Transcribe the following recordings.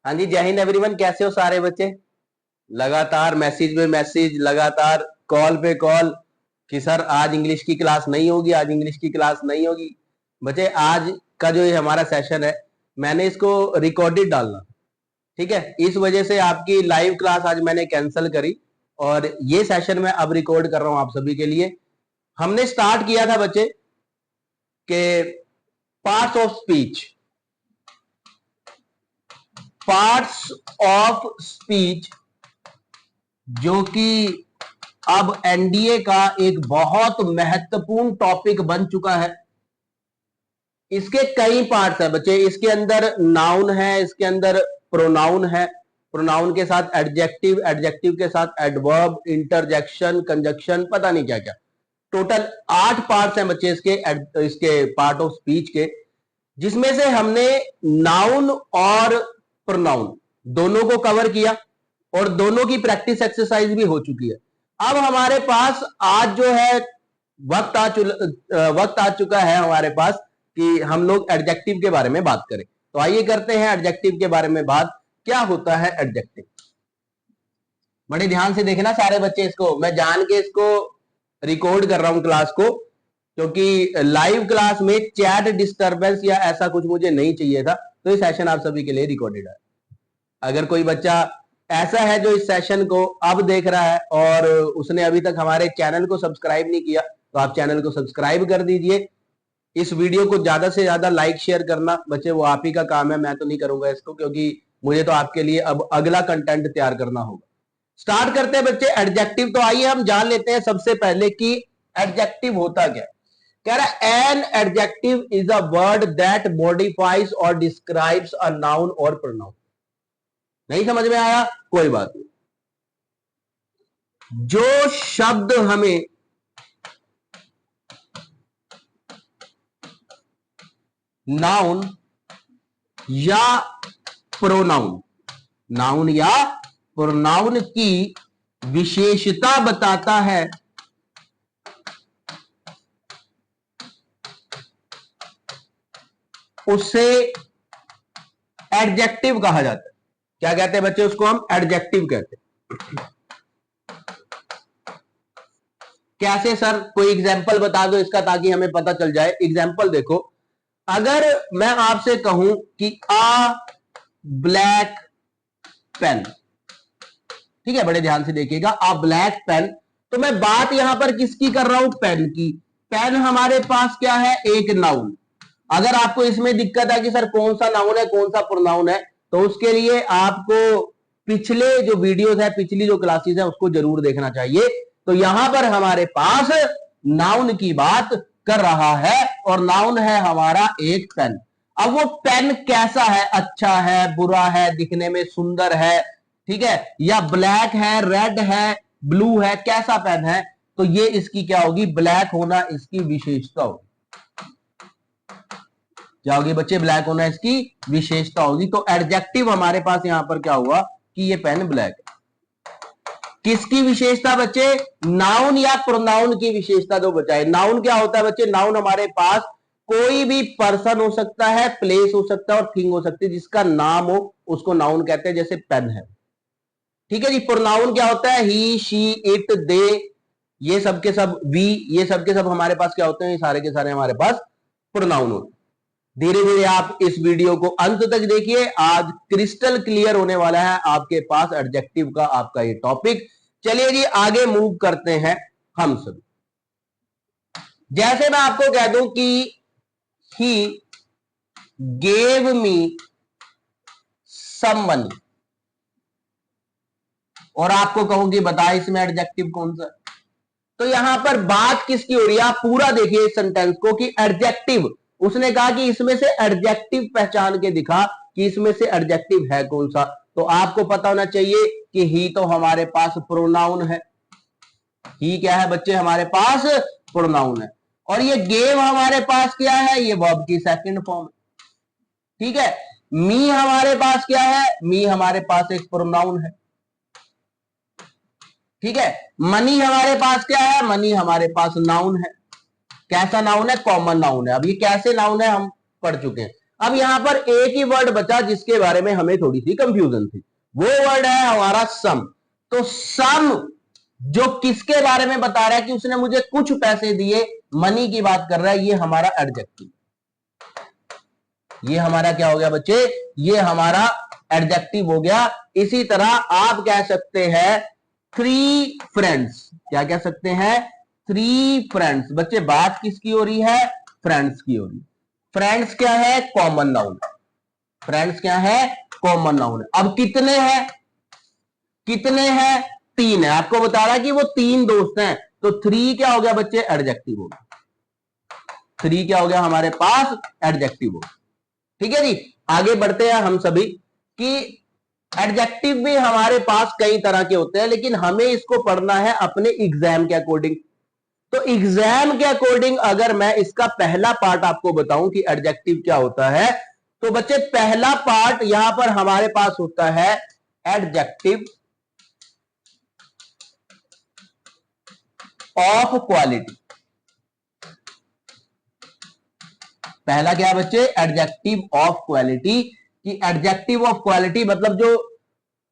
हाँ जी, जय हिंद एवरीवन। कैसे हो सारे बच्चे? लगातार मैसेज पे मैसेज, लगातार कॉल पे कॉल कि सर आज इंग्लिश की क्लास नहीं होगी, आज इंग्लिश की क्लास नहीं होगी। बच्चे आज का जो ये हमारा सेशन है, मैंने इसको रिकॉर्डेड डालना, ठीक है, इस वजह से आपकी लाइव क्लास आज मैंने कैंसिल करी और ये सेशन मैं अब रिकॉर्ड कर रहा हूं आप सभी के लिए। हमने स्टार्ट किया था बच्चे के parts of speech, parts of speech जो कि अब एनडीए का एक बहुत महत्वपूर्ण टॉपिक बन चुका है। इसके कई पार्ट्स हैं बच्चे। इसके अंदर नाउन है, इसके अंदर प्रोनाउन है, प्रोनाउन के साथ एडजेक्टिव, एडजेक्टिव के साथ एडवर्ब, इंटरजेक्शन, कंजक्शन, पता नहीं क्या क्या। टोटल 8 पार्ट्स हैं बच्चे इसके पार्ट ऑफ स्पीच के, जिसमें से हमने नाउन और प्रोनाउन दोनों को कवर किया और दोनों की प्रैक्टिस एक्सरसाइज भी हो चुकी है। अब हमारे पास आज जो है वक्त आ चुका है हमारे पास कि हम लोग एडजेक्टिव के बारे में बात करें। तो आइए करते हैं एडजेक्टिव के बारे में बात। क्या होता है एडजेक्टिव? बड़े ध्यान से देखना सारे बच्चे, इसको मैं जान के इसको रिकॉर्ड कर रहा हूं क्लास को, क्योंकि लाइव क्लास में चैट डिस्टरबेंस या ऐसा कुछ मुझे नहीं चाहिए था। तो ये सेशन आप सभी के लिए रिकॉर्डेड है। अगर कोई बच्चा ऐसा है जो इस सेशन को अब देख रहा है और उसने अभी तक हमारे चैनल को सब्सक्राइब नहीं किया, तो आप चैनल को सब्सक्राइब कर दीजिए। इस वीडियो को ज्यादा से ज्यादा लाइक शेयर करना बच्चे वो आप ही का काम है, मैं तो नहीं करूंगा इसको, क्योंकि मुझे तो आपके लिए अब अगला कंटेंट तैयार करना होगा। स्टार्ट करते हैं बच्चे एडजेक्टिव। तो आइए हम जान लेते हैं सबसे पहले कि एडजेक्टिव होता क्या। कह रहा है an adjective is a word that modifies और डिस्क्राइब्स अ नाउन और प्रोनाउन। नहीं समझ में आया? कोई बात नहीं। जो शब्द हमें नाउन या प्रोनाउन, नाउन या प्रोनाउन की विशेषता बताता है, उसे एडजेक्टिव कहा जाता है। क्या कहते हैं बच्चे? उसको हम एडजेक्टिव कहते हैं। कैसे सर? कोई एग्जाम्पल बता दो इसका ताकि हमें पता चल जाए। एग्जाम्पल देखो, अगर मैं आपसे कहूं कि आ ब्लैक पेन, ठीक है, बड़े ध्यान से देखिएगा, आ ब्लैक पेन, तो मैं बात यहां पर किसकी कर रहा हूं? पेन की। पेन हमारे पास क्या है? एक नाउन। अगर आपको इसमें दिक्कत है कि सर कौन सा नाउन है कौन सा प्रोनाउन है, तो उसके लिए आपको पिछले जो वीडियोस है, पिछली जो क्लासेस है, उसको जरूर देखना चाहिए। तो यहां पर हमारे पास नाउन की बात कर रहा है और नाउन है हमारा एक पेन। अब वो पेन कैसा है? अच्छा है, बुरा है, दिखने में सुंदर है, ठीक है, या ब्लैक है, रेड है, ब्लू है, कैसा पेन है? तो ये इसकी क्या होगी? ब्लैक होना इसकी विशेषता होगी। क्या होगी बच्चे? ब्लैक होना इसकी विशेषता होगी। तो एडजेक्टिव हमारे पास यहां पर क्या हुआ कि ये पेन ब्लैक है। किसकी विशेषता बच्चे? नाउन या प्रोनाउन की विशेषता जो बचा है। नाउन क्या होता है बच्चे? नाउन हमारे पास कोई भी पर्सन हो सकता है, प्लेस हो सकता है और थिंग हो सकती है, जिसका नाम हो उसको नाउन कहते हैं, जैसे पेन है, ठीक है जी। प्रोनाउन क्या होता है? ही, शी, इट, दे, ये सब के सब, वी, ये सब के सब हमारे पास क्या होते हैं? ये सारे के सारे हमारे पास प्रोनाउन होते हैं। धीरे धीरे आप इस वीडियो को अंत तक देखिए, आज क्रिस्टल क्लियर होने वाला है आपके पास एडजेक्टिव का आपका ये टॉपिक। चलिए जी आगे मूव करते हैं हम सभी। जैसे मैं आपको कह दूं कि he gave me some money, और आपको कहूं कि बता इसमें एडजेक्टिव कौन सा है, तो यहां पर बात किसकी हो रही है? आप पूरा देखिए इस सेंटेंस को कि एडजेक्टिव, उसने कहा कि इसमें से एडजेक्टिव पहचान के दिखा कि इसमें से एडजेक्टिव है कौन सा। तो आपको पता होना चाहिए कि ही तो हमारे पास प्रोनाउन है। ही क्या है बच्चे? हमारे पास प्रोनाउन है। और ये गेव हमारे पास क्या है? ये वर्ब की सेकंड फॉर्म है, ठीक है। मी हमारे पास क्या है? मी हमारे पास एक प्रोनाउन है, ठीक है। मनी हमारे पास क्या है? मनी हमारे पास नाउन है। कैसा नाउन है? कॉमन नाउन है। अब ये कैसे नाउन है हम पढ़ चुके हैं। अब यहां पर एक ही वर्ड बचा जिसके बारे में हमें थोड़ी सी कंफ्यूजन थी, वो वर्ड है हमारा सम। तो सम जो किसके बारे में बता रहा है कि उसने मुझे कुछ पैसे दिए, मनी की बात कर रहा है, ये हमारा एडजेक्टिव, ये हमारा क्या हो गया बच्चे, ये हमारा एडजेक्टिव हो गया। इसी तरह आप कह सकते हैं थ्री फ्रेंड्स, क्या कह सकते हैं, थ्री फ्रेंड्स। बच्चे बात किसकी हो रही है, फ्रेंड्स की हो रही है। फ्रेंड्स क्या है, कॉमन नाउन, फ्रेंड्स क्या है, कॉमन नाउन है। अब कितने हैं, कितने हैं, तीन है, आपको बता रहा है कि वो तीन दोस्त हैं, तो थ्री क्या हो गया बच्चे, एडजेक्टिव हो गया, थ्री क्या हो गया हमारे पास, एडजेक्टिव हो गया। ठीक है जी, आगे बढ़ते हैं हम सभी कि एडजेक्टिव भी हमारे पास कई तरह के होते हैं, लेकिन हमें इसको पढ़ना है अपने एग्जाम के अकॉर्डिंग। तो एग्जाम के अकॉर्डिंग अगर मैं इसका पहला पार्ट आपको बताऊं कि एडजेक्टिव क्या होता है, तो बच्चे पहला पार्ट यहां पर हमारे पास होता है एडजेक्टिव ऑफ क्वालिटी। पहला क्या है बच्चे, एडजेक्टिव ऑफ क्वालिटी, कि एडजेक्टिव ऑफ क्वालिटी मतलब जो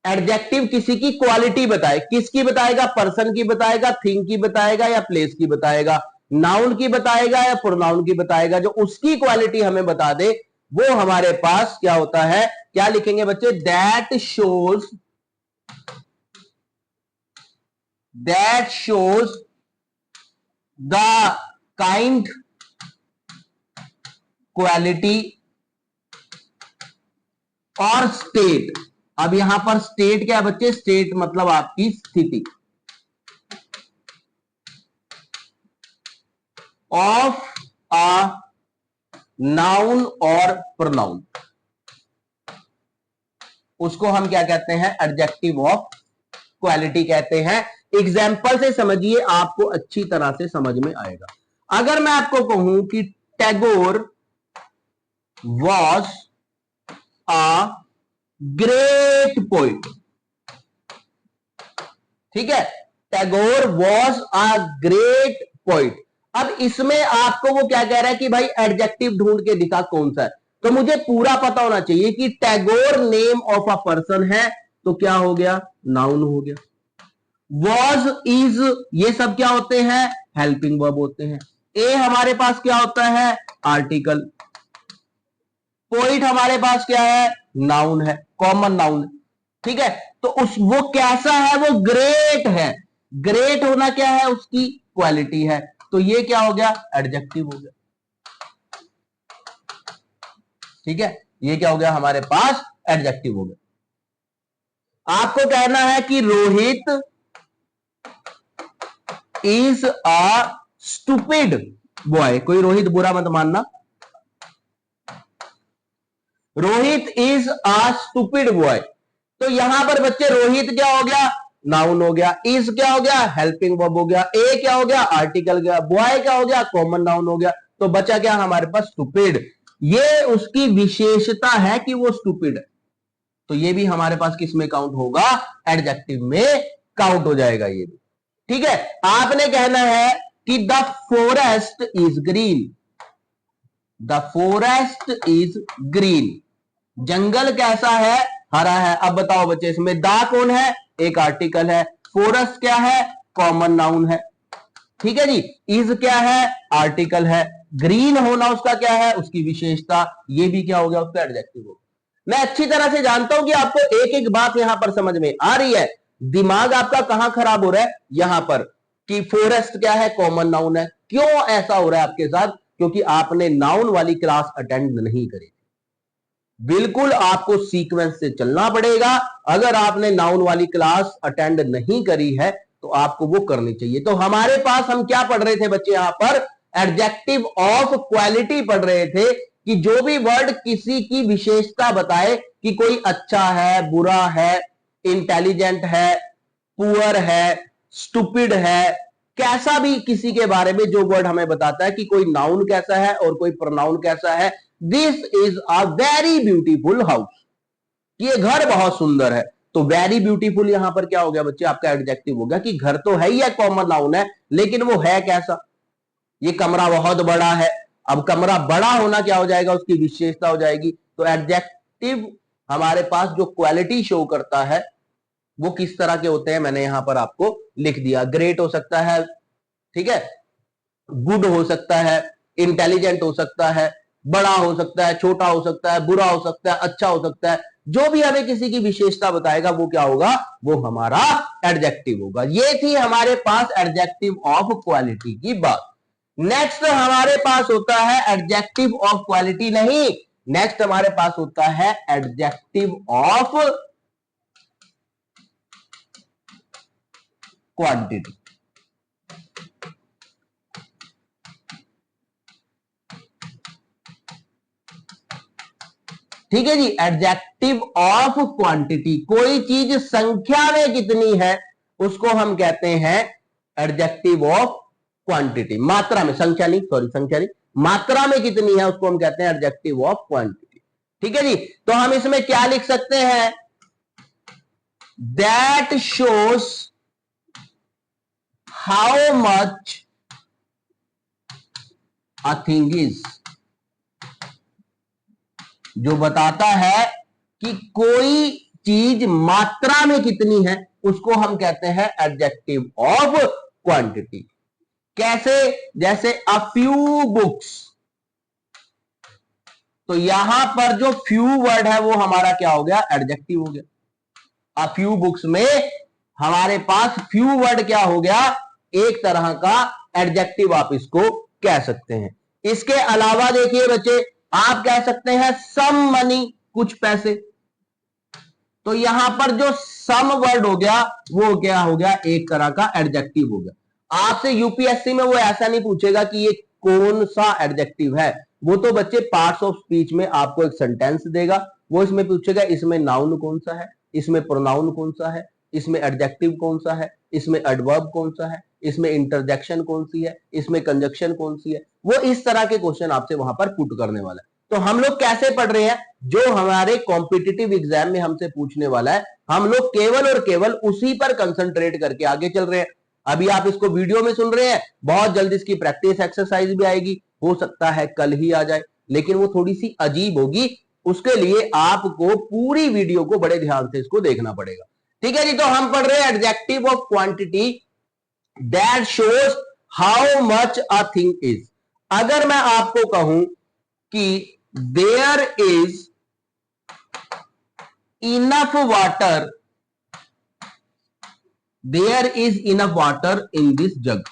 एडजेक्टिव किसी की क्वालिटी बताए, किसकी बताएगा, पर्सन की बताएगा, थिंग की बताएगा या प्लेस की बताएगा, नाउन की बताएगा या प्रोनाउन की बताएगा, जो उसकी क्वालिटी हमें बता दे वो हमारे पास क्या होता है, क्या लिखेंगे बच्चे, that shows the kind quality और स्टेट। अब यहां पर स्टेट क्या है बच्चे, स्टेट मतलब आपकी स्थिति, ऑफ अ नाउन और प्रोनाउन, उसको हम क्या कहते हैं, एडजेक्टिव ऑफ क्वालिटी कहते हैं। एग्जाम्पल से समझिए, आपको अच्छी तरह से समझ में आएगा। अगर मैं आपको कहूं कि Tagore was a great poet, ठीक है, Tagore was a great poet. अब इसमें आपको वो क्या कह रहा है कि भाई एडजेक्टिव ढूंढ के दिखा कौन सा है, तो मुझे पूरा पता होना चाहिए कि Tagore name of a person है, तो क्या हो गया, नाउन हो गया। वॉज, इज, ये सब क्या होते हैं, हेल्पिंग वर्ब होते हैं। ए हमारे पास क्या होता है, आर्टिकल। पोइट हमारे पास क्या है, नाउन है, कॉमन नाउन। ठीक है, तो उस वो कैसा है, वो ग्रेट है। ग्रेट होना क्या है, उसकी क्वालिटी है, तो ये क्या हो गया, एडजेक्टिव हो गया। ठीक है, ये क्या हो गया हमारे पास, एडजेक्टिव हो गया। आपको कहना है कि Rohit is a stupid boy, कोई रोहित बुरा मत मानना, Rohit is a stupid boy. तो यहां पर बच्चे रोहित क्या हो गया, नाउन हो गया, इज क्या हो गया, हेल्पिंग वर्ब हो गया, ए क्या हो गया, आर्टिकल गया, बॉय क्या हो गया, कॉमन नाउन हो गया। तो बचा क्या हमारे पास, स्टूपिड। ये उसकी विशेषता है कि वो स्टूपिड है, तो ये भी हमारे पास किस में काउंट होगा, एडजेक्टिव में काउंट हो जाएगा ये भी। ठीक है, आपने कहना है कि the forest is green, the forest is green, जंगल कैसा है, हरा है। अब बताओ बच्चे, इसमें दा कौन है, एक आर्टिकल है, फॉरेस्ट क्या है, कॉमन नाउन है। ठीक है जी, इज क्या है, आर्टिकल है, ग्रीन होना उसका क्या है, उसकी विशेषता, ये भी क्या हो गया, उसका एडजेक्टिव हो। मैं अच्छी तरह से जानता हूं कि आपको एक एक बात यहां पर समझ में आ रही है, दिमाग आपका कहां खराब हो रहा है, यहां पर कि फॉरेस्ट क्या है, कॉमन नाउन है। क्यों ऐसा हो रहा है आपके साथ, क्योंकि आपने नाउन वाली क्लास अटेंड नहीं करी। बिल्कुल आपको सीक्वेंस से चलना पड़ेगा। अगर आपने नाउन वाली क्लास अटेंड नहीं करी है तो आपको वो करनी चाहिए। तो हमारे पास हम क्या पढ़ रहे थे बच्चे, यहां पर एडजेक्टिव ऑफ क्वालिटी पढ़ रहे थे कि जो भी वर्ड किसी की विशेषता बताए कि कोई अच्छा है, बुरा है, इंटेलिजेंट है, पुअर है, स्टूपिड है, कैसा भी किसी के बारे में जो वर्ड हमें बताता है कि कोई नाउन कैसा है और कोई प्रोनाउन कैसा है। This is a very beautiful house, ये घर बहुत सुंदर है। तो वेरी ब्यूटीफुल यहां पर क्या हो गया बच्चे, आपका एडजेक्टिव हो गया कि घर तो है ही है, कॉमन नाउन है, लेकिन वो है कैसा, ये कमरा बहुत बड़ा है। अब कमरा बड़ा होना क्या हो जाएगा, उसकी विशेषता हो जाएगी। तो एडजेक्टिव हमारे पास जो क्वालिटी शो करता है वो किस तरह के होते हैं, मैंने यहां पर आपको लिख दिया। ग्रेट हो सकता है, ठीक है, गुड हो सकता है, इंटेलिजेंट हो सकता है, बड़ा हो सकता है, छोटा हो सकता है, बुरा हो सकता है, अच्छा हो सकता है। जो भी हमें किसी की विशेषता बताएगा वो क्या होगा, वो हमारा एडजेक्टिव होगा। ये थी हमारे पास एडजेक्टिव ऑफ क्वालिटी की बात। नेक्स्ट हमारे पास होता है एडजेक्टिव ऑफ क्वालिटी नहीं, नेक्स्ट हमारे पास होता है एडजेक्टिव ऑफ क्वांटिटी। ठीक है जी, एडजेक्टिव ऑफ क्वांटिटी, कोई चीज संख्या में कितनी है उसको हम कहते हैं एडजेक्टिव ऑफ क्वांटिटी। मात्रा में, संख्या नहीं, सॉरी संख्या नहीं, मात्रा में कितनी है उसको हम कहते हैं एडजेक्टिव ऑफ क्वांटिटी। ठीक है जी, तो हम इसमें क्या लिख सकते हैं, that shows how much a thing is, जो बताता है कि कोई चीज मात्रा में कितनी है उसको हम कहते हैं एडजेक्टिव ऑफ क्वांटिटी। कैसे, जैसे अ फ्यू बुक्स, तो यहां पर जो फ्यू वर्ड है वो हमारा क्या हो गया, एडजेक्टिव हो गया। अ फ्यू बुक्स में हमारे पास फ्यू वर्ड क्या हो गया, एक तरह का एडजेक्टिव आप इसको कह सकते हैं। इसके अलावा देखिए बच्चे, आप कह सकते हैं सम मनी, कुछ पैसे, तो यहां पर जो सम वर्ड हो गया वो क्या हो गया, एक तरह का एडजेक्टिव हो गया। आपसे यूपीएससी में वो ऐसा नहीं पूछेगा कि ये कौन सा एडजेक्टिव है, वो तो बच्चे पार्ट्स ऑफ स्पीच में आपको एक सेंटेंस देगा, वो इसमें पूछेगा इसमें नाउन कौन सा है, इसमें प्रोनाउन कौन सा है, इसमें एडजेक्टिव कौन सा है, इसमें एडवर्ब कौन सा है, इसमें इंटरजेक्शन कौन सी है, इसमें कंजक्शन कौन सी है, वो इस तरह के क्वेश्चन आपसे वहां पर पुट करने वाला है। तो हम लोग कैसे पढ़ रहे हैं, जो हमारे कॉम्पिटिटिव एग्जाम में हमसे पूछने वाला है, हम लोग केवल और केवल उसी पर कंसंट्रेट करके आगे चल रहे हैं। अभी आप इसको वीडियो में सुन रहे हैं, बहुत जल्द इसकी प्रैक्टिस एक्सरसाइज भी आएगी, हो सकता है कल ही आ जाए, लेकिन वो थोड़ी सी अजीब होगी, उसके लिए आपको पूरी वीडियो को बड़े ध्यान से इसको देखना पड़ेगा। ठीक है जी, तो हम पढ़ रहे हैं adjective of quantity that shows how much a thing is. अगर मैं आपको कहूं कि there is enough water, there is enough water in this jug,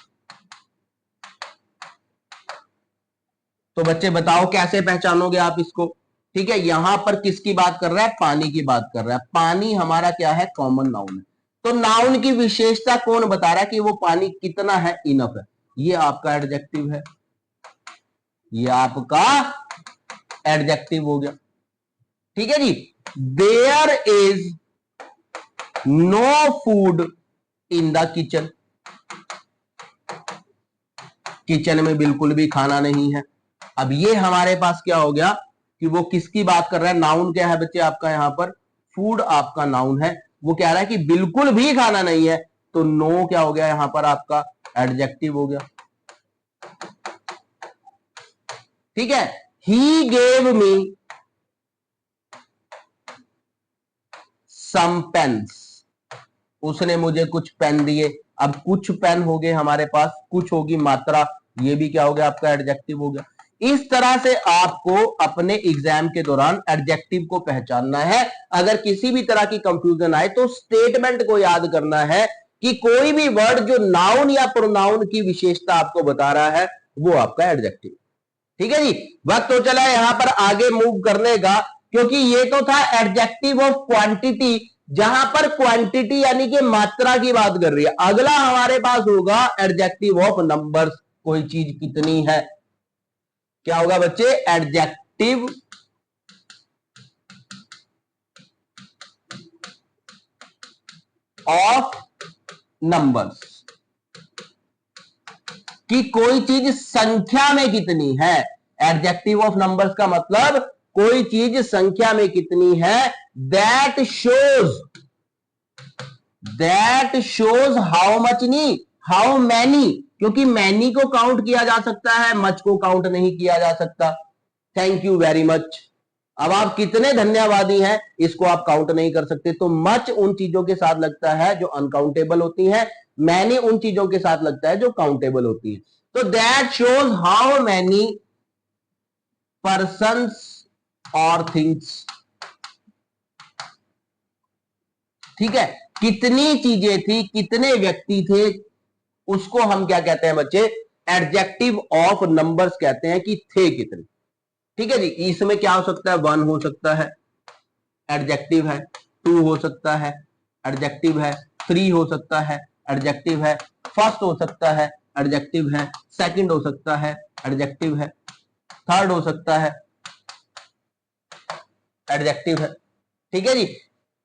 तो बच्चे बताओ कैसे पहचानोगे आप इसको। ठीक है, यहां पर किसकी बात कर रहा है, पानी की बात कर रहा है। पानी हमारा क्या है, कॉमन नाउन है, तो नाउन की विशेषता कौन बता रहा है कि वो पानी कितना है, इनफ है, ये आपका एडजेक्टिव है, ये आपका एडजेक्टिव हो गया। ठीक है जी, there is no food in the kitchen, kitchen में बिल्कुल भी खाना नहीं है। अब ये हमारे पास क्या हो गया कि वो किसकी बात कर रहा है, नाउन क्या है बच्चे आपका, यहां पर फूड आपका नाउन है, वो कह रहा है कि बिल्कुल भी खाना नहीं है, तो नो क्या हो गया यहां पर आपका एडजेक्टिव हो गया। ठीक है, he gave me some pens, उसने मुझे कुछ पेन दिए। अब कुछ पेन हो गए हमारे पास, कुछ होगी मात्रा, ये भी क्या हो गया आपका एडजेक्टिव हो गया। इस तरह से आपको अपने एग्जाम के दौरान एडजेक्टिव को पहचानना है। अगर किसी भी तरह की कंफ्यूजन आए तो स्टेटमेंट को याद करना है कि कोई भी वर्ड जो नाउन या प्रोनाउन की विशेषता आपको बता रहा है वो आपका एडजेक्टिव। ठीक है जी, वक्त तो चला यहां पर आगे मूव करने का, क्योंकि ये तो था एडजेक्टिव ऑफ क्वांटिटी, जहां पर क्वांटिटी यानी कि मात्रा की बात कर रही है। अगला हमारे पास होगा एडजेक्टिव ऑफ नंबर्स, कोई चीज कितनी है, क्या होगा बच्चे, एडजेक्टिव ऑफ नंबर्स, कि कोई चीज संख्या में कितनी है। एडजेक्टिव ऑफ नंबर्स का मतलब कोई चीज संख्या में कितनी है, दैट शोज हाउ मच, नहीं हाउ मैनी, क्योंकि मैनी को काउंट किया जा सकता है, मच को काउंट नहीं किया जा सकता। Thank you very much. अब आप कितने धन्यवादी हैं इसको आप काउंट नहीं कर सकते। तो मच उन चीजों के साथ लगता है जो अनकाउंटेबल होती हैं, मैनी उन चीजों के साथ लगता है जो काउंटेबल होती है। तो that shows how many persons और थिंग्स। ठीक है, कितनी चीजें थी, कितने व्यक्ति थे, उसको हम क्या कहते हैं बच्चे, एडजेक्टिव ऑफ नंबर्स कहते हैं कि थे कितने। ठीक है जी, इसमें क्या हो सकता है, 1 हो सकता है, एडजेक्टिव है, 2 हो सकता है, एडजेक्टिव है, 3 हो सकता है, एडजेक्टिव है, फर्स्ट हो सकता है, एडजेक्टिव है, सेकंड हो सकता है, एडजेक्टिव है, थर्ड हो सकता है, एडजेक्टिव है। ठीक है जी,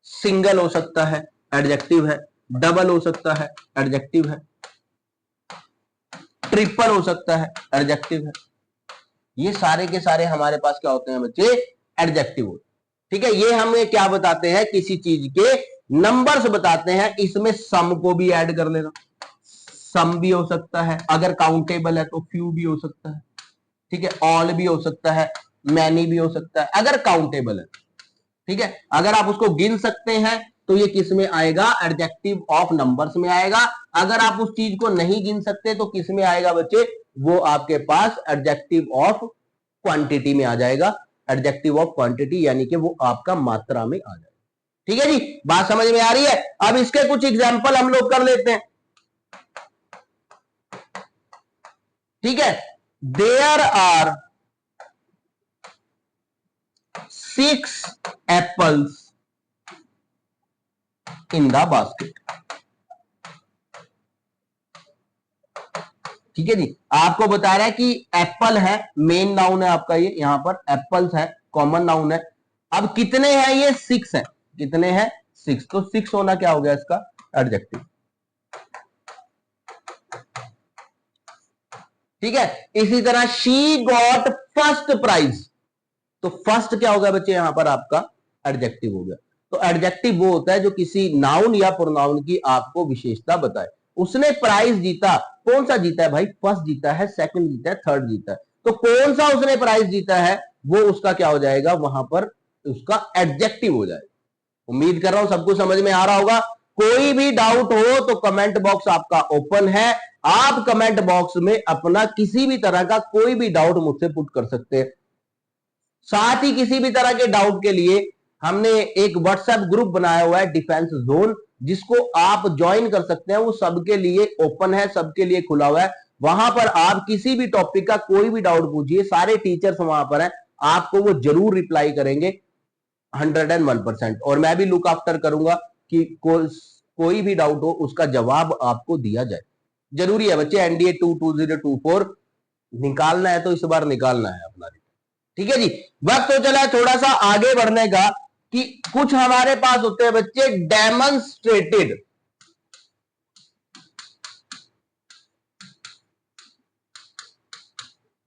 सिंगल हो सकता है, एडजेक्टिव है, डबल हो सकता है, एडजेक्टिव है, ट्रिपल हो सकता है, एडजेक्टिव है। ये सारे के सारे हमारे पास क्या होते हैं बच्चे, एडजेक्टिव होते हैं। ठीक है, ये हमें क्या बताते हैं, किसी चीज के नंबर्स बताते हैं। इसमें सम को भी ऐड कर लेना, सम भी हो सकता है, अगर काउंटेबल है तो फ्यू भी हो सकता है। ठीक है, ऑल भी हो सकता है, मैनी भी हो सकता है, अगर काउंटेबल है। ठीक है, अगर आप उसको गिन सकते हैं तो ये किस में आएगा, एडजेक्टिव ऑफ नंबर्स में आएगा। अगर आप उस चीज को नहीं गिन सकते तो किस में आएगा बच्चे, वो आपके पास एडजेक्टिव ऑफ क्वांटिटी में आ जाएगा। एडजेक्टिव ऑफ क्वांटिटी यानी कि वो आपका मात्रा में आ जाएगा। ठीक है जी, बात समझ में आ रही है। अब इसके कुछ एग्जाम्पल हम लोग कर लेते हैं। ठीक है, there are 6 apples in the basket. ठीक है जी, आपको बता रहा है कि एप्पल है, मेन नाउन है आपका, ये यहां पर एप्पल्स है, कॉमन नाउन है। अब कितने हैं, ये 6 है। कितने हैं, 6। तो 6 होना क्या हो गया इसका, एडजेक्टिव। ठीक है, इसी तरह शी गॉट फर्स्ट प्राइज। तो फर्स्ट क्या होगा बच्चे, यहां पर आपका एडजेक्टिव हो गया। तो एडजेक्टिव वो होता है जो किसी नाउन या प्रोनाउन की आपको विशेषता बताए। उसने प्राइज जीता, कौन सा जीता है भाई, फर्स्ट जीता है, सेकंड जीता है, थर्ड जीता है। तो कौन सा उसने प्राइज जीता है, वो उसका क्या हो जाएगा, वहां पर उसका एडजेक्टिव हो जाएगा। उम्मीद कर रहा हूं सबको समझ में आ रहा होगा। कोई भी डाउट हो तो कमेंट बॉक्स आपका ओपन है, आप कमेंट बॉक्स में अपना किसी भी तरह का कोई भी डाउट मुझसे पुट कर सकते हैं। साथ ही किसी भी तरह के डाउट के लिए हमने एक व्हाट्सएप ग्रुप बनाया हुआ है, डिफेंस जोन, जिसको आप ज्वाइन कर सकते हैं। वो सबके लिए ओपन है, सबके लिए खुला हुआ है। वहां पर आप किसी भी टॉपिक का कोई भी डाउट पूछिए, सारे टीचर्स वहां पर हैं, आपको वो जरूर रिप्लाई करेंगे 101%। और मैं भी लुक आफ्टर करूंगा कि कोई भी डाउट हो उसका जवाब आपको दिया जाए। जरूरी है बच्चे, एनडीए 2024 निकालना है तो इस बार निकालना है अपना। ठीक है जी, वक्त तो चला थोड़ा सा आगे बढ़ने का, कि कुछ हमारे पास होते हैं बच्चे डेमोन्स्ट्रेटेड।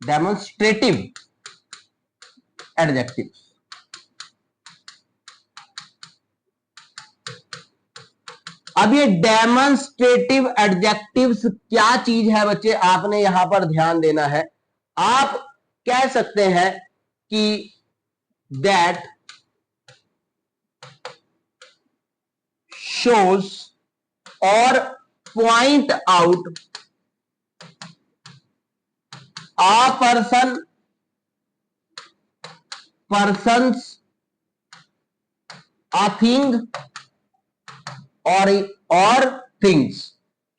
Demonstrative adjective. अब ये डेमोन्स्ट्रेटिव एडजेक्टिव्स क्या चीज है बच्चे, आपने यहां पर ध्यान देना है। आप कह सकते हैं कि दैट शोज और point out a persons, a thing और थिंग्स।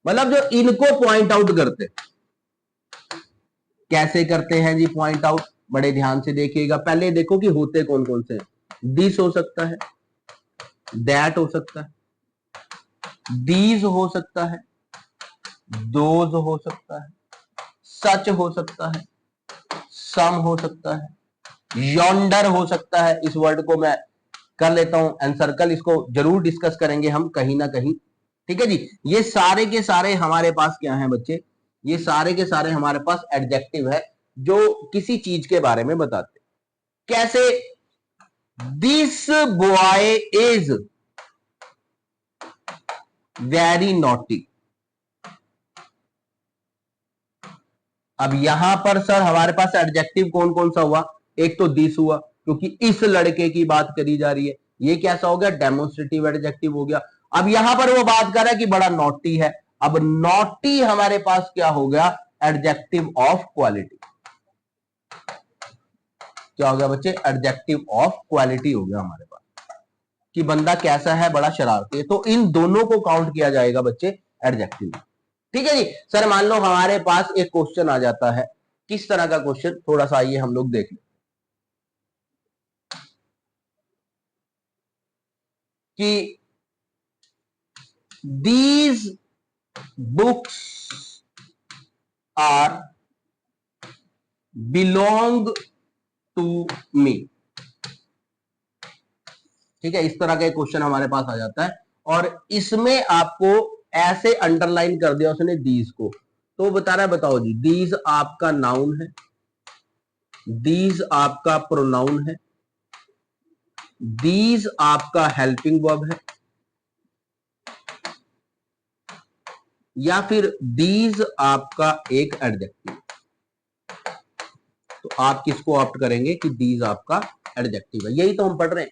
मतलब जो इनको पॉइंट आउट करते, कैसे करते हैं जी पॉइंट आउट, बड़े ध्यान से देखिएगा। पहले देखो कि होते कौन कौन से। दिस हो सकता है, दैट हो सकता है, दीज हो सकता है, दोज हो सकता है, सच हो सकता है, सम हो सकता है, यॉन्डर हो सकता है। इस वर्ड को मैं कर लेता हूं एनसर्कल, इसको जरूर डिस्कस करेंगे हम कहीं ना कहीं। ठीक है जी, ये सारे के सारे हमारे पास क्या है बच्चे, ये सारे के सारे हमारे पास एडजेक्टिव है जो किसी चीज के बारे में बताते। कैसे, this boy is very naughty. अब यहां पर सर हमारे पास एडजेक्टिव कौन कौन सा हुआ, एक तो दिस हुआ क्योंकि इस लड़के की बात करी जा रही है, ये कैसा हो गया, डेमोन्स्ट्रेटिव एडजेक्टिव हो गया। अब यहां पर वो बात कर रहा है कि बड़ा नॉटी है, अब नॉटी हमारे पास क्या हो गया, एडजेक्टिव ऑफ क्वालिटी। क्या हो गया बच्चे, एडजेक्टिव ऑफ क्वालिटी हो गया हमारे पास, कि बंदा कैसा है, बड़ा शरारती है। तो इन दोनों को काउंट किया जाएगा बच्चे एडजेक्टिव। ठीक है जी। सर मान लो हमारे पास एक क्वेश्चन आ जाता है, किस तरह का क्वेश्चन, थोड़ा सा आइए हम लोग देख लें कि these books are belong to me। ठीक है, इस तरह का एक क्वेश्चन हमारे पास आ जाता है और इसमें आपको ऐसे अंडरलाइन कर दिया उसने दीज को, तो बता रहा है, बताओ जी, दीज आपका नाउन है, दीज आपका प्रोनाउन है, दीज आपका हेल्पिंग वर्ब है, या फिर दीज आपका एक एडजेक्टिव। तो आप किसको ऑप्ट करेंगे कि दीज आपका एडजेक्टिव है, यही तो हम पढ़ रहे हैं।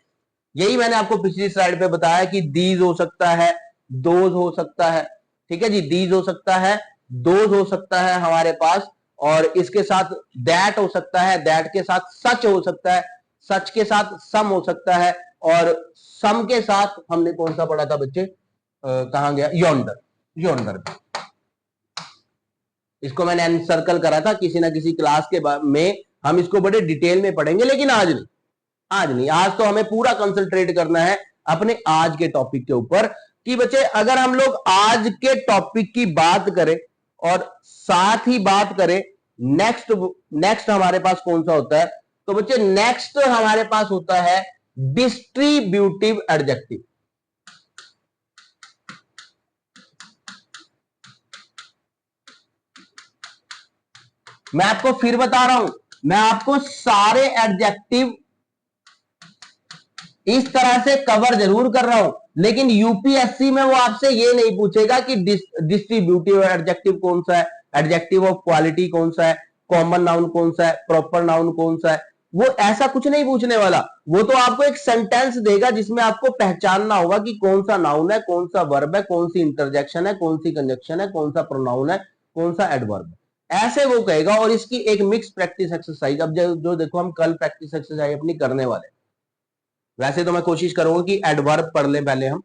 यही मैंने आपको पिछली स्लाइड पे बताया कि दीज हो सकता है, दोज हो सकता है। ठीक है जी, दीज हो सकता है, दोज हो सकता है हमारे पास, और इसके साथ दैट हो सकता है, दैट के साथ सच हो सकता है, सच के साथ सम हो सकता है, और सम के साथ हमने कौन सा पढ़ा था बच्चे, कहां गया, योंडर, योंडर। इसको मैंने एनसर्कल करा था, किसी ना किसी क्लास के में हम इसको बड़े डिटेल में पढ़ेंगे, लेकिन आज नहीं, आज नहीं। आज तो हमें पूरा कंसंट्रेट करना है अपने आज के टॉपिक के ऊपर, कि बच्चे अगर हम लोग आज के टॉपिक की बात करें और साथ ही बात करें नेक्स्ट, नेक्स्ट हमारे पास कौन सा होता है, तो बच्चे नेक्स्ट हमारे पास होता है डिस्ट्रीब्यूटिव एडजेक्टिव। मैं आपको फिर बता रहा हूं, मैं आपको सारे एडजेक्टिव इस तरह से कवर जरूर कर रहा हूं, लेकिन यूपीएससी में वो आपसे ये नहीं पूछेगा कि डिस्ट्रीब्यूटिव एडजेक्टिव कौन सा है, एडजेक्टिव ऑफ क्वालिटी कौन सा है, कॉमन नाउन कौन सा है, प्रॉपर नाउन कौन सा है। वो ऐसा कुछ नहीं पूछने वाला, वो तो आपको एक सेंटेंस देगा जिसमें आपको पहचानना होगा कि कौन सा नाउन है, कौन सा वर्ब है, कौन सी इंटरजेक्शन है, कौन सी कंजक्शन है, कौन सा प्रोनाउन है, कौन सा एडवर्ब है, ऐसे वो कहेगा। और इसकी एक मिक्स प्रैक्टिस एक्सरसाइज, अब जो देखो हम कल प्रैक्टिस एक्सरसाइज अपनी करने वाले, वैसे तो मैं कोशिश करूंगा कि एडवर्ब पढ़ लें पहले हम,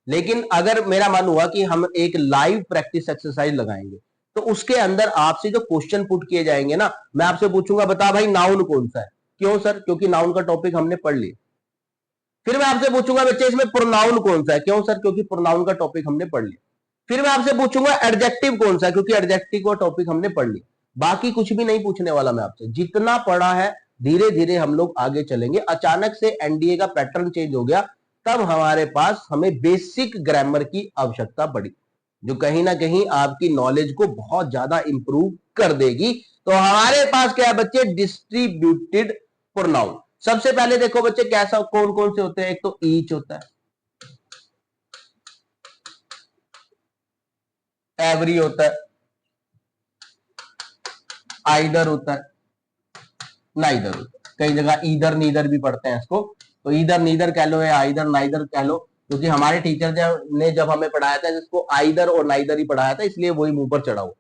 लेकिन अगर मेरा मन हुआ कि हम एक लाइव प्रैक्टिस एक्सरसाइज लगाएंगे, तो उसके अंदर आपसे जो क्वेश्चन पुट किए जाएंगे ना, मैं आपसे पूछूंगा बता भाई नाउन कौन सा है, क्यों सर, क्योंकि नाउन का टॉपिक हमने पढ़ लिया। फिर मैं आपसे पूछूंगा बच्चे इसमें प्रोनाउन कौन सा है, क्यों सर, क्योंकि प्रोनाउन का टॉपिक हमने पढ़ लिया। फिर मैं आपसे पूछूंगा एडजेक्टिव कौन सा है, क्योंकि एडजेक्टिव का टॉपिक हमने पढ़ लिया। बाकी कुछ भी नहीं पूछने वाला मैं आपसे, जितना पढ़ा है धीरे धीरे हम लोग आगे चलेंगे। अचानक से एनडीए का पैटर्न चेंज हो गया, तब हमारे पास हमें बेसिक ग्रामर की आवश्यकता पड़ी, जो कहीं ना कहीं आपकी नॉलेज को बहुत ज्यादा इंप्रूव कर देगी। तो हमारे पास क्या है बच्चे, डिस्ट्रीब्यूटेड प्रोनाउन। सबसे पहले देखो बच्चे कैसा, कौन कौन से होते हैं, एक तो ईच होता है, एवरी होता है, आइदर होता है, नाइदर होता है। कई जगह ईदर नीदर भी पढ़ते हैं इसको, तो ईदर नीदर कह लो या आइदर नाइदर कह लो, क्योंकि हमारे टीचर ने जब हमें पढ़ाया था जिसको आइदर और नाइदर ही पढ़ाया था, इसलिए वही मुंह पर चढ़ा हुआ।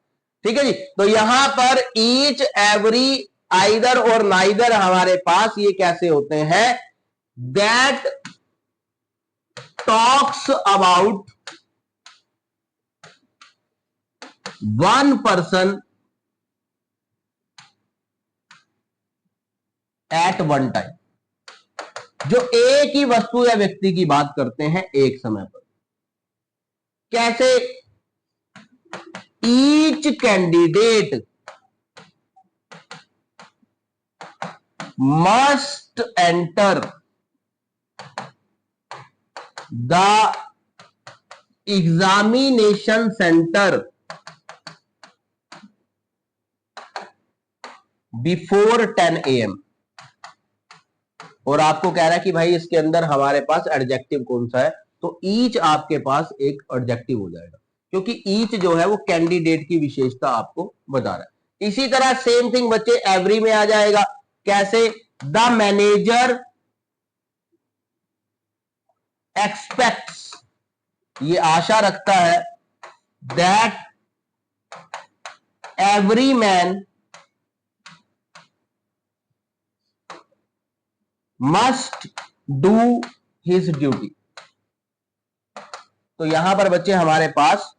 ठीक है जी। तो यहां पर ईच, एवरी, आइदर और नाइदर हमारे पास ये कैसे होते हैं, that talks about one person at one time, जो एक ही वस्तु या व्यक्ति की बात करते हैं एक समय पर। कैसे, each candidate must enter the examination centre before 10 AM। और आपको कह रहा है कि भाई इसके अंदर हमारे पास एडजेक्टिव कौन सा है, तो ईच आपके पास एक एडजेक्टिव हो जाएगा, क्योंकि ईच जो है वो कैंडिडेट की विशेषता आपको बता रहा है। इसी तरह सेम थिंग बच्चे एवरी में आ जाएगा। कैसे? द मैनेजर एक्सपेक्ट्स, ये आशा रखता है, that every man must do his duty. तो यहां पर बच्चे हमारे पास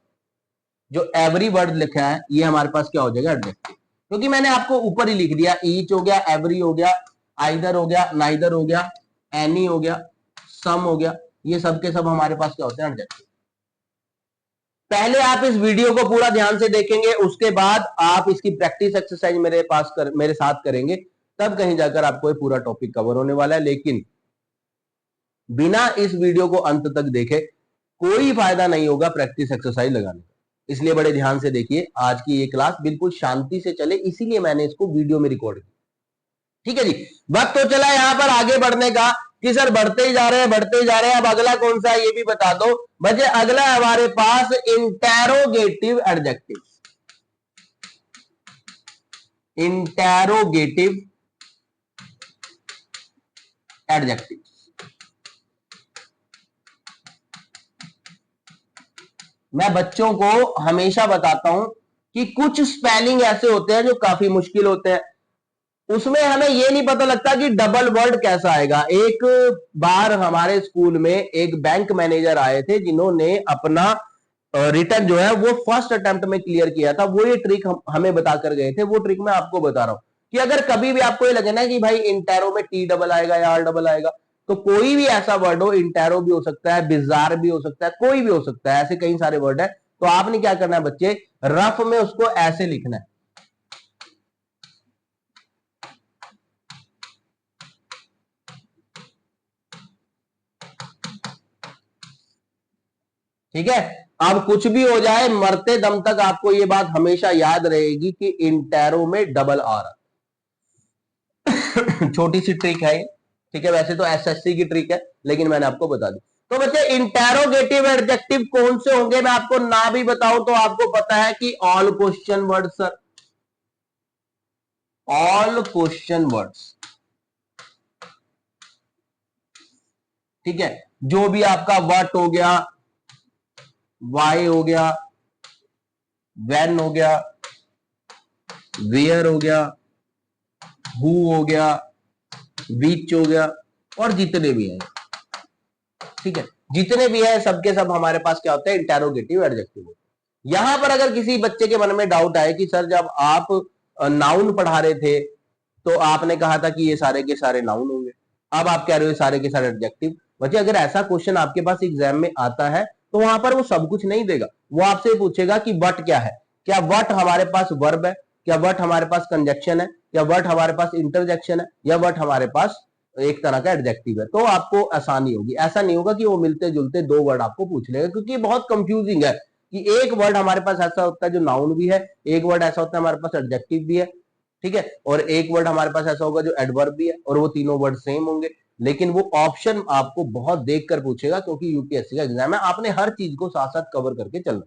जो एवरी वर्ड लिखा है ये हमारे पास क्या हो जाएगा? एडजेक्टिव। क्योंकि मैंने आपको ऊपर ही लिख दिया, ईच हो गया, एवरी हो गया, आइदर हो गया, नाइदर हो गया, एनी हो गया, सम हो गया, ये सब के सब हमारे पास क्या होते हैं? एडजेक्टिव। पहले आप इस वीडियो को पूरा ध्यान से देखेंगे, उसके बाद आप इसकी प्रैक्टिस एक्सरसाइज मेरे साथ करेंगे, तब कहीं जाकर आपको ये पूरा टॉपिक कवर होने वाला है। लेकिन बिना इस वीडियो को अंत तक देखे कोई फायदा नहीं होगा प्रैक्टिस एक्सरसाइज लगाने का। इसलिए बड़े ध्यान से देखिए, आज की ये क्लास बिल्कुल शांति से चले, इसीलिए मैंने इसको वीडियो में रिकॉर्ड किया। ठीक है जी। वक्त तो चला यहां पर आगे बढ़ने का कि सर बढ़ते ही जा रहे हैं, बढ़ते ही जा रहे हैं। अब अगला कौन सा है ये भी बता दो बच्चे। अगला हमारे पास इंटेरोगेटिव एडजेक्टिव। Interrogative adjective. मैं बच्चों को हमेशा बताता हूं कि कुछ स्पेलिंग ऐसे होते हैं जो काफी मुश्किल होते हैं, उसमें हमें यह नहीं पता लगता कि डबल वर्ड कैसा आएगा। एक बार हमारे स्कूल में एक बैंक मैनेजर आए थे जिन्होंने अपना रिटर्न जो है वो फर्स्ट अटेम्प्ट में क्लियर किया था। वो ये ट्रिक हमें बताकर गए थे। वो ट्रिक मैं आपको बता रहा हूं कि अगर कभी भी आपको ये लगे ना कि भाई इंटेरो में टी डबल आएगा या आर डबल आएगा, तो कोई भी ऐसा वर्ड हो, इंटेरो भी हो सकता है, बिजार भी हो सकता है, कोई भी हो सकता है, ऐसे कई सारे वर्ड है, तो आपने क्या करना है बच्चे, रफ में उसको ऐसे लिखना है। ठीक है। अब कुछ भी हो जाए, मरते दम तक आपको ये बात हमेशा याद रहेगी कि इंटेरो में डबल आर। छोटी सी ट्रिक है, ठीक है। वैसे तो एसएससी की ट्रिक है, लेकिन मैंने आपको बता दी। तो बच्चे इंटेरोगेटिव एडजेक्टिव कौन से होंगे, मैं आपको ना भी बताऊं तो आपको पता है कि all question word sir, all question words. ठीक है। जो भी आपका व्हाट हो गया, वाई हो गया, व्हेन हो गया, वेयर हो गया, हु हो गया, विच हो गया, और जितने भी हैं, ठीक है, जितने भी हैं सबके सब हमारे पास क्या होते हैं? इंटेरोगेटिव एडजेक्टिव होते हैं। यहां पर अगर किसी बच्चे के मन में डाउट आए कि सर जब आप नाउन पढ़ा रहे थे तो आपने कहा था कि ये सारे के सारे नाउन होंगे, अब आप कह रहे हो सारे के सारे एडजेक्टिव। बच्चे अगर ऐसा क्वेश्चन आपके पास एग्जाम में आता है तो वहां पर वो सब कुछ नहीं देगा, वो आपसे पूछेगा कि वट क्या है। क्या वट हमारे पास वर्ब है, क्या वट हमारे पास कंजक्शन है, या वट हमारे पास इंटरजेक्शन है, या वट हमारे पास एक तरह का एडजेक्टिव है। तो आपको आसानी होगी। ऐसा नहीं होगा कि वो मिलते जुलते दो वर्ड आपको पूछ लेगा, क्योंकि बहुत कंफ्यूजिंग है कि एक वर्ड हमारे पास ऐसा होता है जो नाउन भी है, एक वर्ड ऐसा होता है हमारे पास एडजेक्टिव भी है, ठीक है, और एक वर्ड हमारे पास ऐसा होगा जो एडवर्ब भी है, और वो तीनों वर्ड सेम होंगे। लेकिन वो ऑप्शन आपको बहुत देखकर पूछेगा, क्योंकि यूपीएससी का एग्जाम है, आपने हर चीज को साथ साथ कवर करके चलना,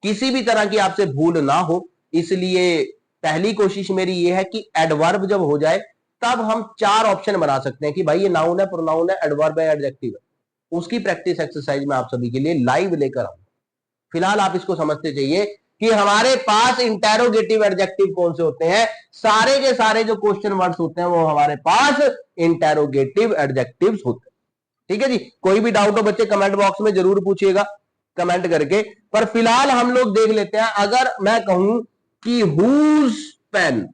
किसी भी तरह की आपसे भूल ना हो। इसलिए पहली कोशिश मेरी ये है कि एडवर्ब जब हो जाए तब हम चार ऑप्शन बना सकते हैं कि भाई ये नाउन है, प्रोनाउन है, एडवर्ब है, एडजेक्टिव है। उसकी प्रैक्टिस एक्सरसाइज में आप सभी के लिए लाइव लेकर आऊंगा। फिलहाल आप इसको समझते चाहिए कि हमारे पास इंटेरोगेटिव एडजेक्टिव कौन से होते हैं। सारे के सारे जो क्वेश्चन वर्ड्स होते हैं वो हमारे पास इंटेरोगेटिव एडजेक्टिव्स होते हैं। ठीक है जी। कोई भी डाउट हो बच्चे कमेंट बॉक्स में जरूर पूछिएगा, कमेंट करके। पर फिलहाल हम लोग देख लेते हैं, अगर मैं कहूं कि हुज पेन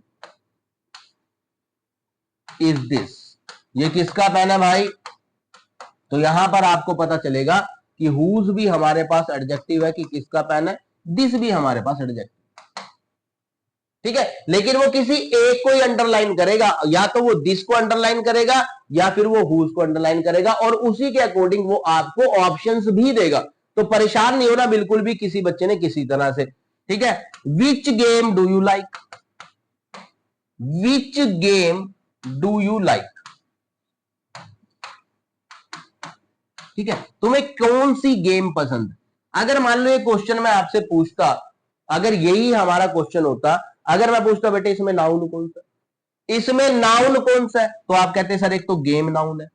इज दिस, ये किसका पेन है भाई, तो यहां पर आपको पता चलेगा कि हुज भी हमारे पास एडजेक्टिव है कि किसका पेन है, दिस भी हमारे पास एडजेक्टिव, ठीक है। लेकिन वो किसी एक को ही अंडरलाइन करेगा, या तो वो दिस को अंडरलाइन करेगा या फिर वो हुज को अंडरलाइन करेगा, और उसी के अकॉर्डिंग वो आपको ऑप्शंस भी देगा। तो परेशान नहीं होना बिल्कुल भी किसी बच्चे ने किसी तरह से, ठीक है। Which game do you like, which game do you like, ठीक है, तुम्हें कौन सी गेम पसंद। अगर मान लो ये क्वेश्चन मैं आपसे पूछता, अगर यही हमारा क्वेश्चन होता अगर मैं पूछता बेटे इसमें नाउन कौन सा, इसमें नाउन कौन सा है, तो आप कहते हैं सर एक तो गेम नाउन है।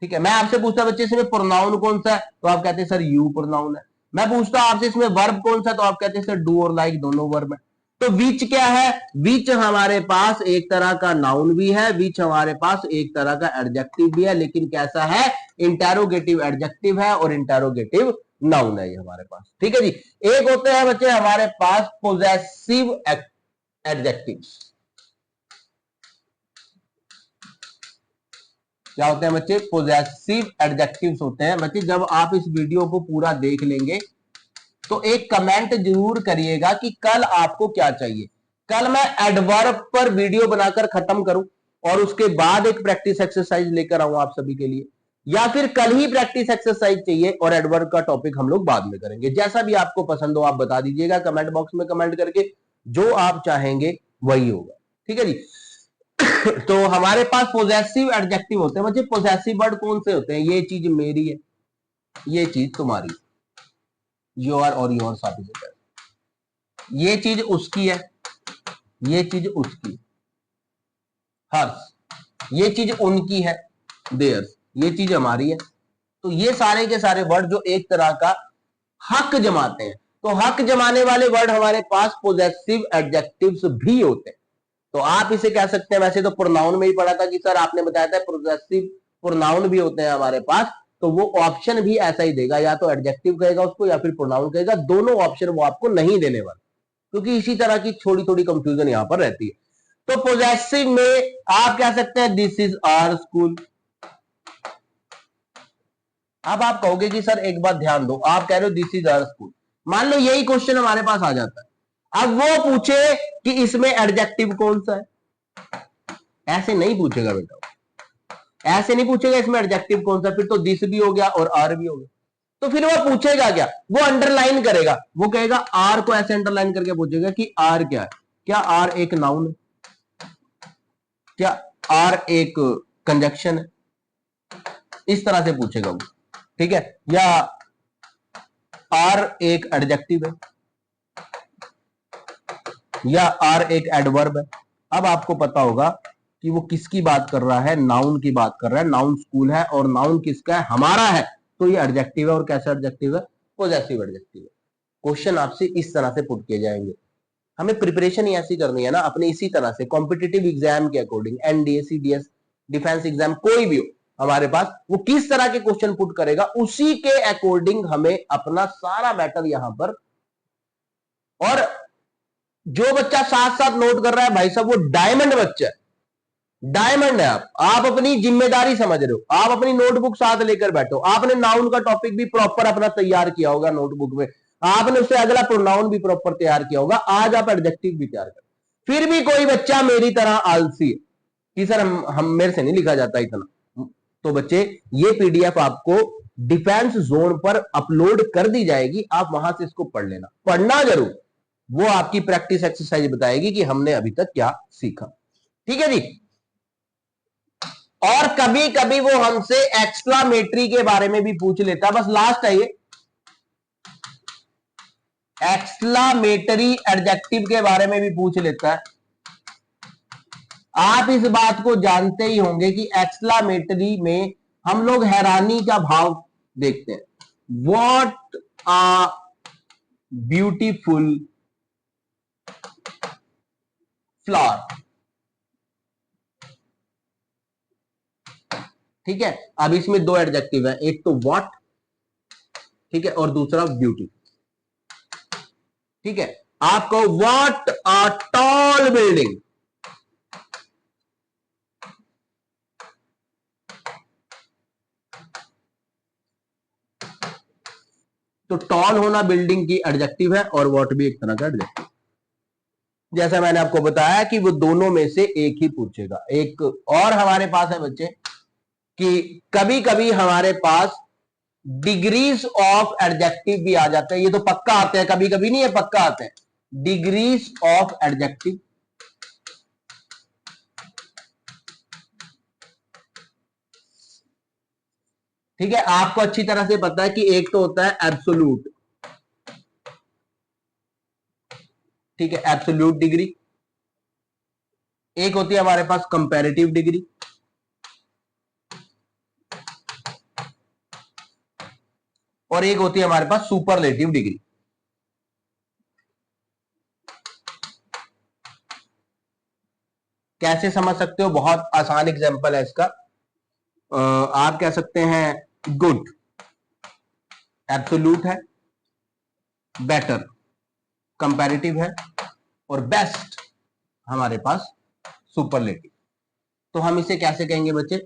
ठीक है, मैं आपसे पूछता बच्चे इसमें प्रोनाउन कौन सा है, तो आप कहते हैं सर यू प्रोनाउन है। मैं पूछता आपसे इसमें वर्ब कौन सा है, तो आप कहते हैं सर डू और लाइक दोनों वर्ब है। तो विच क्या है, विच हमारे पास एक तरह का नाउन भी है, विच हमारे पास एक तरह का एडजेक्टिव भी है, लेकिन कैसा है, इंटेरोगेटिव एडजेक्टिव है और इंटेरोगेटिव नाउन है ये हमारे पास। ठीक है जी। एक होते हैं बच्चे हमारे पास पोजेसिव एडजेक्टिव्स। क्या होते हैं बच्चे, पोजेसिव एडजेक्टिव्स होते हैं। बच्चे जब आप इस वीडियो को पूरा देख लेंगे तो एक कमेंट जरूर करिएगा कि कल आपको क्या चाहिए। कल मैं एडवर्ब पर वीडियो बनाकर खत्म करूं और उसके बाद एक प्रैक्टिस एक्सरसाइज लेकर आऊं आप सभी के लिए, या फिर कल ही प्रैक्टिस एक्सरसाइज चाहिए और एडवर्ब का टॉपिक हम लोग बाद में करेंगे। जैसा भी आपको पसंद हो आप बता दीजिएगा कमेंट बॉक्स में कमेंट करके, जो आप चाहेंगे वही होगा। ठीक है जी। तो हमारे पास पोजेसिव एडजेक्टिव होते हैं बच्चे। पोजेसिव वर्ड कौन से होते हैं, ये चीज मेरी है, ये चीज तुम्हारी, योर और योर साथ ही, ये चीज उसकी है, ये चीज उसकी, हर्स, ये चीज उनकी है, देयर्स, ये चीज हमारी है। तो ये सारे के सारे वर्ड जो एक तरह का हक जमाते हैं, तो हक जमाने वाले वर्ड हमारे पास पोजेसिव एडजेक्टिव्स भी होते हैं। तो आप इसे कह सकते हैं, वैसे तो प्रोनाउन में ही पढ़ा था कि सर आपने बताया था पोजेसिव प्रोनाउन भी होते हैं हमारे पास, तो वो ऑप्शन भी ऐसा ही देगा, या तो एडजेक्टिव कहेगा उसको या फिर प्रोनाउन कहेगा, दोनों ऑप्शन वो आपको नहीं देने वाला, क्योंकि इसी तरह की थोड़ी थोड़ी कंफ्यूजन यहां पर रहती है। तो पोजेसिव में आप कह सकते हैं दिस इज आवर स्कूल। अब आप कहोगे कि सर एक बात ध्यान दो, आप कह रहे हो दिस इज आवर स्कूल, मान लो यही क्वेश्चन हमारे पास आ जाता है, अब वो पूछे कि इसमें एडजेक्टिव कौन सा है, ऐसे नहीं पूछेगा बेटा, ऐसे नहीं पूछेगा इसमें एडजेक्टिव कौन सा, फिर तो दिस भी हो गया और आर भी हो गया। तो फिर वो पूछेगा क्या, वो अंडरलाइन करेगा, वो कहेगा आर को ऐसे अंडरलाइन करके पूछेगा कि आर क्या है, क्या आर एक नाउन है, क्या आर एक कंजक्शन है, इस तरह से पूछेगा वो। ठीक है, या आर एक एडजेक्टिव है, या आर एक एडवर्ब है। अब आपको पता होगा कि वो किसकी बात कर रहा है, नाउन की बात कर रहा है, नाउन स्कूल है और नाउन किसका है, हमारा है, तो ये एडजेक्टिव है। और कैसा एडजेक्टिव है, पॉजिटिव एडजेक्टिव है। क्वेश्चन आपसे इस तरह से पुट किए जाएंगे, हमें प्रिपरेशन ही ऐसी करनी है ना अपने, इसी तरह से कॉम्पिटिटिव एग्जाम के according, NDA CDS defence exam कोई भी हो हमारे पास, वो किस तरह के क्वेश्चन पुट करेगा उसी के अकॉर्डिंग हमें अपना सारा मैटर यहां पर। और जो बच्चा साथ साथ नोट कर रहा है भाई साहब वो डायमंड बच्चा है, डायमंड है। आप अपनी जिम्मेदारी समझ रहे हो, आप अपनी नोटबुक साथ लेकर बैठो, आपने नाउन का टॉपिक भी प्रॉपर अपना तैयार किया होगा नोटबुक में, आपने उससे अगला प्रोनाउन भी प्रॉपर तैयार किया होगा, आज आप एडजेक्टिव भी तैयार कर। फिर भी कोई बच्चा मेरी तरह आलसी है कि सर हम मेरे से नहीं लिखा जाता इतना, तो बच्चे ये पीडीएफ आपको डिफेंस जोन पर अपलोड कर दी जाएगी, आप वहां से इसको पढ़ लेना, पढ़ना जरूर, वो आपकी प्रैक्टिस एक्सरसाइज बताएगी कि हमने अभी तक क्या सीखा। ठीक है जी। और कभी कभी वो हमसे एक्सक्लामेटरी के बारे में भी पूछ लेता, बस लास्ट है ये, एक्सक्लामेटरी एडजेक्टिव के बारे में भी पूछ लेता है। आप इस बात को जानते ही होंगे कि एक्सक्लामेटरी में हम लोग हैरानी का भाव देखते हैं, व्हाट आ ब्यूटीफुल फ्लावर। ठीक है, अब इसमें दो एडजेक्टिव है, एक तो व्हाट, ठीक है, और दूसरा ब्यूटी। ठीक है, आपको व्हाट अ टॉल बिल्डिंग, तो टॉल होना बिल्डिंग की एडजेक्टिव है और व्हाट भी एक तरह का एडजेक्टिव। जैसा मैंने आपको बताया कि वो दोनों में से एक ही पूछेगा। एक और हमारे पास है बच्चे कि कभी कभी हमारे पास डिग्रीज ऑफ एडजेक्टिव भी आ जाते हैं, ये तो पक्का आते हैं, कभी कभी नहीं है, पक्का आते हैं डिग्रीज ऑफ एडजेक्टिव। ठीक है, आपको अच्छी तरह से पता है कि एक तो होता है एब्सोल्यूट, ठीक है, एब्सोल्यूट डिग्री। एक होती है हमारे पास कंपैरेटिव डिग्री, और एक होती है हमारे पास सुपरलेटिव डिग्री। कैसे समझ सकते हो? बहुत आसान एग्जांपल है इसका। आप कह सकते हैं गुड एब्सोल्यूट है, बेटर कंपैरेटिव है, और बेस्ट हमारे पास सुपरलेटिव। तो हम इसे कैसे कहेंगे बच्चे?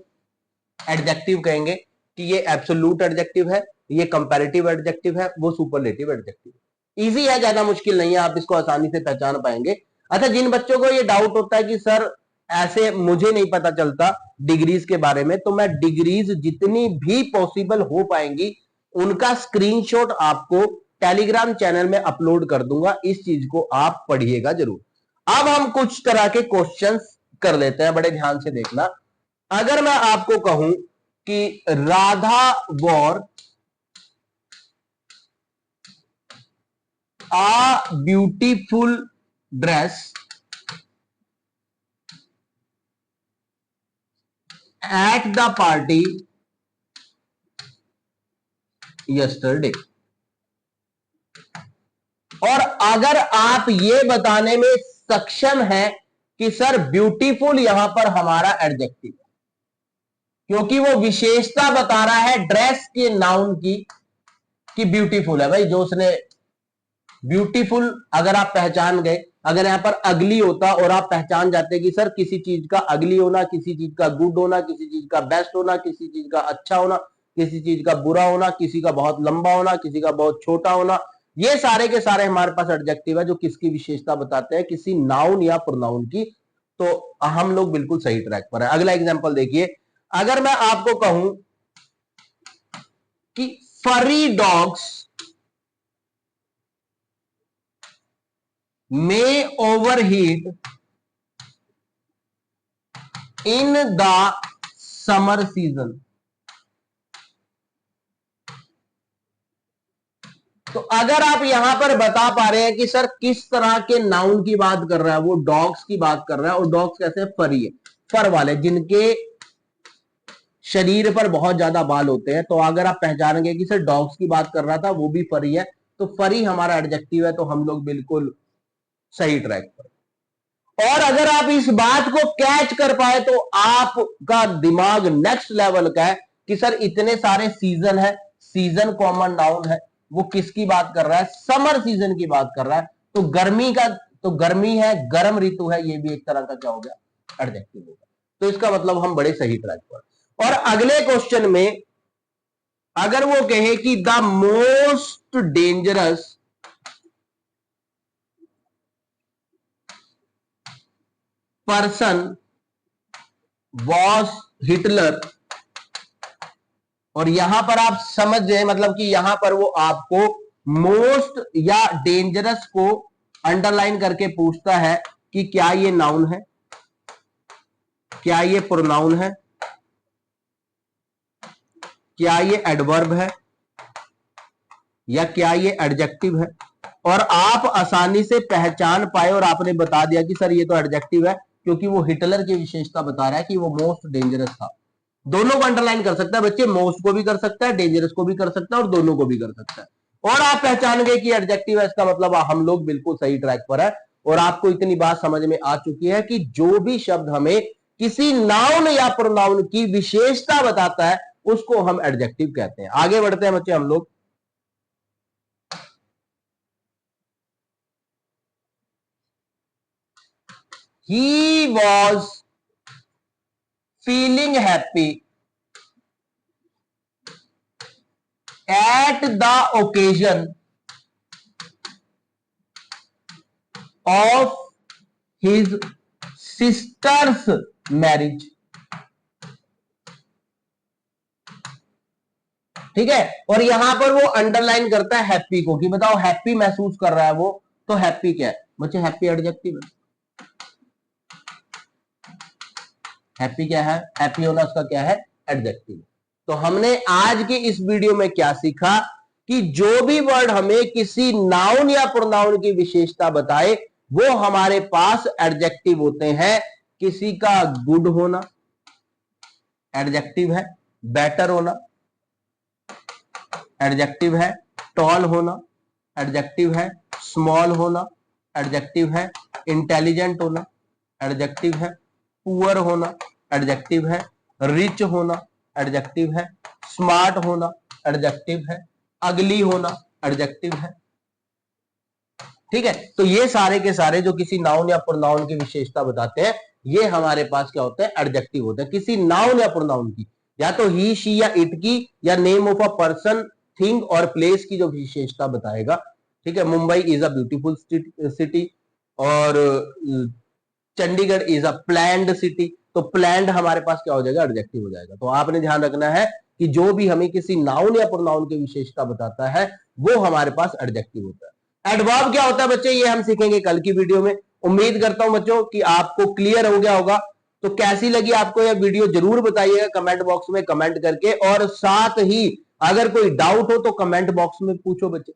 एडजेक्टिव कहेंगे कि ये एब्सोल्यूट एडजेक्टिव है, ये कंपैरेटिव एडजेक्टिव है, वो सुपरलेटिव एडजेक्टिव है। इजी है, ज्यादा मुश्किल नहीं है, आप इसको आसानी से पहचान पाएंगे। अच्छा, जिन बच्चों को ये डाउट होता है कि सर ऐसे मुझे नहीं पता चलता डिग्रीज के बारे में, तो मैं डिग्रीज जितनी भी पॉसिबल हो पाएंगी उनका स्क्रीनशॉट आपको टेलीग्राम चैनल में अपलोड कर दूंगा। इस चीज को आप पढ़िएगा जरूर। अब हम कुछ तरह के क्वेश्चंस कर लेते हैं, बड़े ध्यान से देखना। अगर मैं आपको कहूं कि Radha war a beautiful dress at the party yesterday, और अगर आप ये बताने में सक्षम हैं कि सर ब्यूटीफुल यहां पर हमारा एडजेक्टिव है, क्योंकि वो विशेषता बता रहा है ड्रेस के नाउन की कि ब्यूटीफुल है। भाई जो उसने ब्यूटीफुल अगर आप पहचान गए, अगर यहां पर अगली होता और आप पहचान जाते कि सर किसी चीज का अगली होना, किसी चीज का गुड होना, किसी चीज का बेस्ट होना, किसी चीज का अच्छा होना, किसी चीज का बुरा होना, किसी का बहुत लंबा होना, किसी का बहुत छोटा होना, ये सारे के सारे हमारे पास एडजेक्टिव है जो किसकी विशेषता बताते हैं, किसी नाउन या प्रोनाउन की। तो हम लोग बिल्कुल सही ट्रैक पर है। अगला एग्जाम्पल देखिए। अगर मैं आपको कहूं कि फरी dogs may overheat in the summer season, तो अगर आप यहां पर बता पा रहे हैं कि सर किस तरह के नाउन की बात कर रहा है, वो डॉग्स की बात कर रहा है, और डॉग्स कैसे? फरी है, फर वाले, जिनके शरीर पर बहुत ज्यादा बाल होते हैं। तो अगर आप पहचानेंगे कि सर डॉग्स की बात कर रहा था, वो भी फरी है, तो फरी हमारा एडजेक्टिव है। तो हम लोग बिल्कुल सही ट्रैक पर। और अगर आप इस बात को कैच कर पाए तो आपका दिमाग नेक्स्ट लेवल का है कि सर इतने सारे सीजन है, सीजन कॉमन नाउन है, वो किसकी बात कर रहा है? समर सीजन की बात कर रहा है। तो गर्मी का, तो गर्मी है, गर्म ऋतु है, ये भी एक तरह का क्या हो गया? एडजेक्टिव होगा। तो इसका मतलब हम बड़े सही ट्रैक पर। और अगले क्वेश्चन में अगर वो कहे कि the most dangerous person was Hitler, और यहां पर आप समझ जाए, मतलब कि यहां पर वो आपको मोस्ट या डेंजरस को अंडरलाइन करके पूछता है कि क्या ये नाउन है, क्या ये प्रोनाउन है, क्या ये एडवर्ब है, या क्या ये एडजेक्टिव है। और आप आसानी से पहचान पाए और आपने बता दिया कि सर ये तो एडजेक्टिव है, क्योंकि वो हिटलर की विशेषता बता रहा है कि वो मोस्ट डेंजरस था। दोनों को अंडरलाइन कर सकता है बच्चे, मोस्ट को भी कर सकता है, डेंजरस को भी कर सकता है, और दोनों को भी कर सकता है। और आप पहचान गए कि एडजेक्टिव है, इसका मतलब हम लोग बिल्कुल सही ट्रैक पर है। और आपको इतनी बात समझ में आ चुकी है कि जो भी शब्द हमें किसी नाउन या प्रोनाउन की विशेषता बताता है उसको हम एडजेक्टिव कहते हैं। आगे बढ़ते हैं बच्चे हम लोग। He was feeling happy at the occasion of his sister's marriage। ठीक है, और यहां पर वो अंडरलाइन करता है हैप्पी को, कि बताओ हैप्पी महसूस कर रहा है वो, तो हैप्पी क्या है बच्चे? हैप्पी एडजेक्टिव है। हैप्पी क्या है? हैप्पी होना उसका क्या है? एडजेक्टिव। तो हमने आज की इस वीडियो में क्या सीखा कि जो भी वर्ड हमें किसी नाउन या प्रोनाउन की विशेषता बताए वो हमारे पास एडजेक्टिव होते हैं। किसी का गुड होना एडजेक्टिव है, बेटर होना एडजेक्टिव है, टॉल होना एडजेक्टिव है, स्मॉल होना एडजेक्टिव है, इंटेलिजेंट होना एडजेक्टिव है, पुअर होना एडजेक्टिव है, रिच होना एडजेक्टिव है, स्मार्ट होना एडजेक्टिव है, अगली होना एडजेक्टिव है। ठीक है, तो ये सारे के सारे जो किसी नाउन या प्रोनाउन की विशेषता बताते हैं, ये हमारे पास क्या होते हैं, एडजेक्टिव होते हैं। किसी नाउन या प्रोनाउन की, या तो ही शी या इट की, या name of a person thing और प्लेस की जो विशेषता बताएगा। ठीक है, Mumbai is a beautiful city और Chandigarh is a planned city, तो प्लैंड हमारे पास क्या हो जाएगा, एडजेक्टिव हो जाएगा। तो आपने ध्यान रखना है कि जो भी हमें किसी नाउन या प्रोनाउन की विशेषता बताता है वो हमारे पास एडजेक्टिव होता है। एडवर्ब क्या होता है बच्चे, ये हम सीखेंगे कल की वीडियो में। उम्मीद करता हूं बच्चों कि आपको क्लियर हो गया होगा। तो कैसी लगी आपको यह वीडियो जरूर बताइएगा कमेंट बॉक्स में कमेंट करके, और साथ ही अगर कोई डाउट हो तो कमेंट बॉक्स में पूछो बच्चे।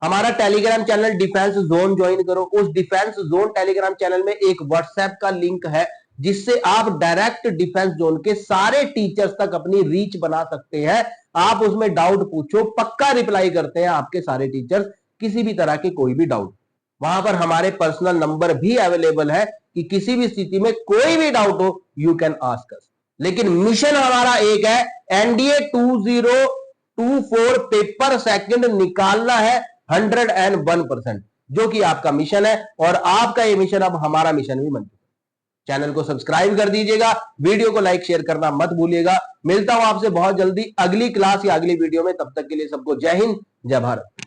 हमारा Telegram channel defence zone join करो। उस डिफेंस जोन टेलीग्राम चैनल में एक व्हाट्सएप का लिंक है जिससे आप डायरेक्ट डिफेंस जोन के सारे टीचर्स तक अपनी रीच बना सकते हैं। आप उसमें डाउट पूछो, पक्का रिप्लाई करते हैं आपके सारे टीचर्स, किसी भी तरह के कोई भी डाउट। वहां पर हमारे पर्सनल नंबर भी अवेलेबल है कि किसी भी स्थिति में कोई भी डाउट हो यू कैन आस्क अस। लेकिन मिशन हमारा एक है, एनडीए 2024 पेपर सेकंड निकालना है 101%, जो कि आपका मिशन है। और आपका ये मिशन अब हमारा मिशन भी बन चुका है। चैनल को सब्सक्राइब कर दीजिएगा, वीडियो को लाइक शेयर करना मत भूलिएगा। मिलता हूं आपसे बहुत जल्दी अगली क्लास या अगली वीडियो में, तब तक के लिए सबको जय हिंद जय भारत।